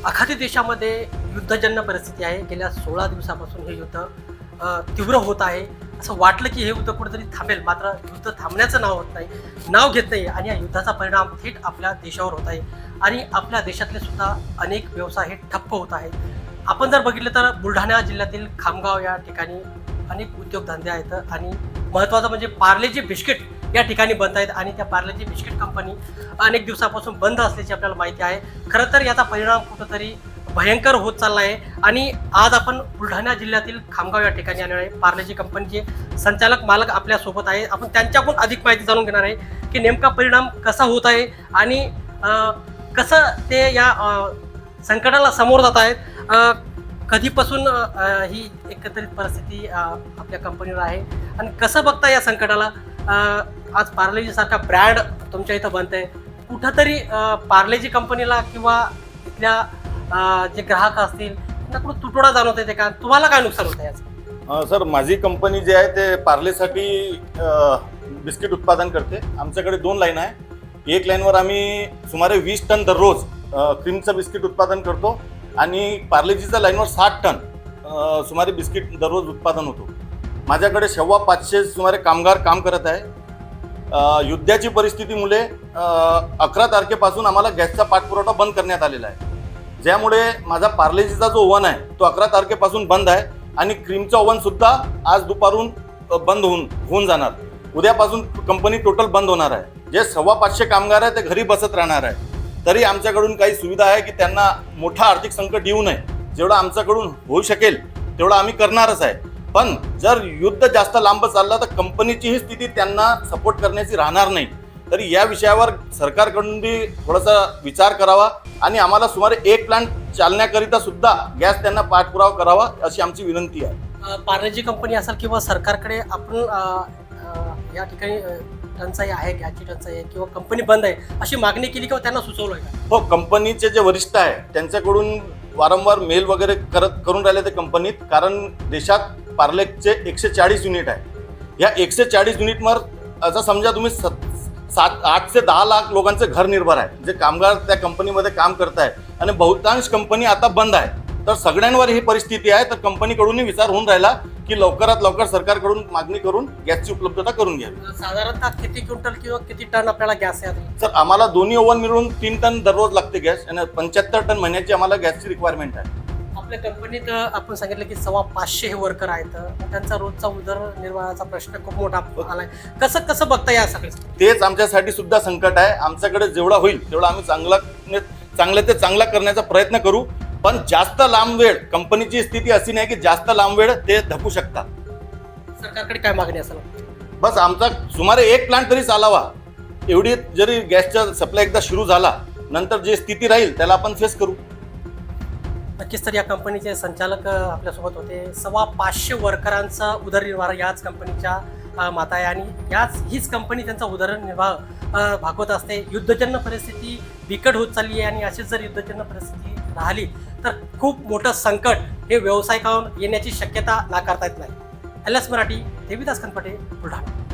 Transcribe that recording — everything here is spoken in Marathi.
अखाती देशामध्ये युद्धजन्य परिस्थिती आहे. गेल्या 16 दिवसापासून हे युद्ध तीव्र होत आहे. असं वाटलं की हे युद्ध कुठेतरी थांबेल, मात्र युद्ध थांबण्याचं नाव घेत नाही आणि या युद्धाचा परिणाम थेट आपल्या देशावर होत आहे आणि आपल्या देशातले सुद्धा अनेक व्यवसाय हे ठप्प होत आहेत. आपण जर बघितलं तर बुलढाणा जिल्ह्यातील खामगाव या ठिकाणी अनेक उद्योगधंदे आहेत आणि महत्त्वाचं म्हणजे पार्लेजी बिस्किट या ठिकाणी बंद आहेत आणि त्या पार्लेजी बिस्किट कंपनी अनेक दिवसापासून बंद असल्याची आपल्याला माहिती आहे. खरं तर याचा परिणाम कुठंतरी भयंकर होत चालला आहे आणि आज आपण बुलढाणा जिल्ह्यातील खामगाव या ठिकाणी आलेलो आहे. पार्लेजी कंपनीचे संचालक मालक आपल्यासोबत आहे. आपण त्यांच्याकडून अधिक माहिती जाणून घेणार आहे की नेमका परिणाम कसा होत आहे आणि कसं ते या संकटाला समोर जात आहेत. कधीपासून ही एकत्रित परिस्थिती आपल्या कंपनीवर आहे आणि कसं बघता या संकटाला. आज पार्लेजी सारखा ब्रँड तुमच्या इथं बनत आहे. कुठंतरी पार्लेजी कंपनीला किंवा इथल्या जे ग्राहक असतील त्यांच्याकडून तुटवडा जाणवत येते का? तुम्हाला काय नुकसान होतं याचं? सर, माझी कंपनी जी आहे ते पार्लेसाठी बिस्किट उत्पादन करते. आमच्याकडे 2 लाईन आहे. एक लाईनवर आम्ही सुमारे 20 टन दररोज क्रीमचं बिस्किट उत्पादन करतो आणि पार्लेजीच्या लाईनवर 60 टन सुमारे बिस्किट दररोज उत्पादन होतो. माझ्याकडे 550 सुमारे कामगार काम करत आहे. युद्धाची परिस्थितीमुळे 11 तारखेपासून आम्हाला गॅसचा पाठपुरवठा बंद करण्यात आलेला आहे, ज्यामुळे माझा पार्लेजीचा जो ओव्हन आहे तो 11 तारखेपासून बंद आहे आणि क्रीमचा ओव्हन सुद्धा आज दुपारून बंद होऊन जाणार. उद्यापासून कंपनी टोटल बंद होणार आहे. जे 550 कामगार आहे ते घरी बसत राहणार आहे. तरी आमच्याकडून काही सुविधा आहे की त्यांना मोठा आर्थिक संकट येऊ नये. जेवढं आमच्याकडून होऊ शकेल तेवढं आम्ही करणारच आहे. पण जर युद्ध जास्त लांब चाललं तर कंपनीचीही स्थिती त्यांना सपोर्ट करण्याची राहणार नाही. तरी या विषयावर सरकारकडून बी थोडासा विचार करावा आणि आम्हाला सुमारे 1 प्लांट चालण्याकरिता सुद्धा गॅस त्यांना पाठपुरावा करावा अशी आमची विनंती आहे. पार्लेजी कंपनी असेल किंवा सरकारकडे आपण या ठिकाणी टंचाई आहे, गॅसची टंचाई आहे किंवा कंपनी बंद आहे अशी मागणी केली किंवा त्यांना सुचवलं आहे? हो, कंपनीचे जे वरिष्ठ आहे त्यांच्याकडून वारंवार मेल वगैरे करून राहिले ते कंपनीत. कारण देशात पार्लेचे 140 युनिट आहे. या 140 युनिटवर असं समजा तुम्ही 8 ते 10 लाख लोकांचे घर निर्भर आहे, जे कामगार त्या कंपनीमध्ये काम करत आहे आणि बहुतांश कंपनी आता बंद आहे. तर सगळ्यांवर ही परिस्थिती आहे. तर कंपनीकडूनही विचार होऊन राहिला की लवकरात लवकर सरकारकडून मागणी करून गॅसची उपलब्धता करून घ्यावी. साधारणतः किती क्विंटल किंवा किती टन आपल्याला गॅस आहे? सर, आम्हाला दोन्ही ओव्हन मिळून 3 टन दररोज लागते गॅस आणि 75 टन महिन्याची आम्हाला गॅसची रिक्वायरमेंट आहे. आपल्या कंपनीत आपण सांगितलं की 550 हे वर्कर आहेत. त्यांचा रोजचा उदरनिर्वाहाचा प्रश्न खूप मोठा आलाय. कसं बघता या सगळं? तेच आमच्यासाठी सुद्धा संकट आहे. आमच्याकडे जेवढा होईल तेवढा आम्ही चांगलं ते चांगला करण्याचा प्रयत्न करू. पण जास्त लांब वेळ कंपनीची स्थिती अशी नाही की जास्त लांब वेळ ते धकू शकतात. सरकारकडे काय मागणी असेल? बस आमचा सुमारे 1 प्लांट तरी चालावा. एवढी जरी गॅसचा सप्लाय एकदा सुरू झाला नंतर जी स्थिती राहील त्याला आपण फेस करू. नक्कीच. तर या कंपनीचे संचालक आपल्यासोबत होते. 550 वर्करांचा उदरनिर्वाह याच कंपनीच्या माता आहे आणि हीच कंपनी त्यांचा उदरनिर्वाह भागवत असते. युद्धजन्य परिस्थिती बिकट होत चालली आहे आणि अशीच जर युद्धजन्य परिस्थिती राहिली तर खूप मोठं संकट हे व्यावसायिकांवर येण्याची शक्यता नाकारता येत नाही. LS मराठी, देविदास कनपटे, बुलढाणा.